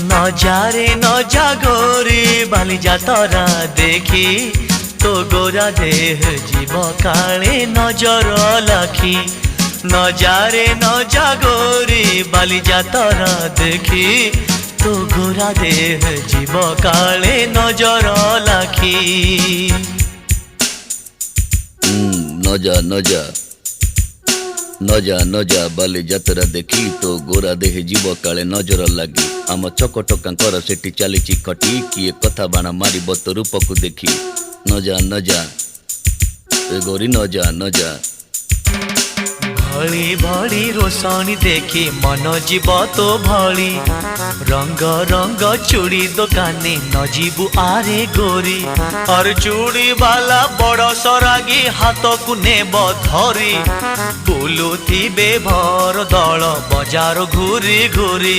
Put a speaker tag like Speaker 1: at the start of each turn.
Speaker 1: নজারে নজা গোরি বালি যাতরা দেখি তো গোরা দেহ জীব কালে নজর লাখি নজারে নজা গোরি বালি যাতরা দেখি তো গোরা দেহ জীব কালে নজর লাখি
Speaker 2: নজা নজা নজা নজা বালি যাত্ରା দেখি তো গোরা দেহে জীବ କାଳେ ନଜର ଲାଗି ଆମ ଚକଟକାଙ୍କର ସେଠି ଚାଲିଛି ଖଟି କିଏ କଥା ବାଣ ମାରିବ ତୋ ରୂପକୁ ଦେଖି ନଜା ନଜା ଏ ଗୋରି ନଜା ନଜା
Speaker 1: भली भली रोशनी देखी मन जीव तो भली रंग रंग चूड़ी दुकानी न जीवु आरे गोरी और चूड़ी वाला बड़ सरागी हाथ को नेब धरी बुलुथिबे भर दल बजार घूरी घूरी।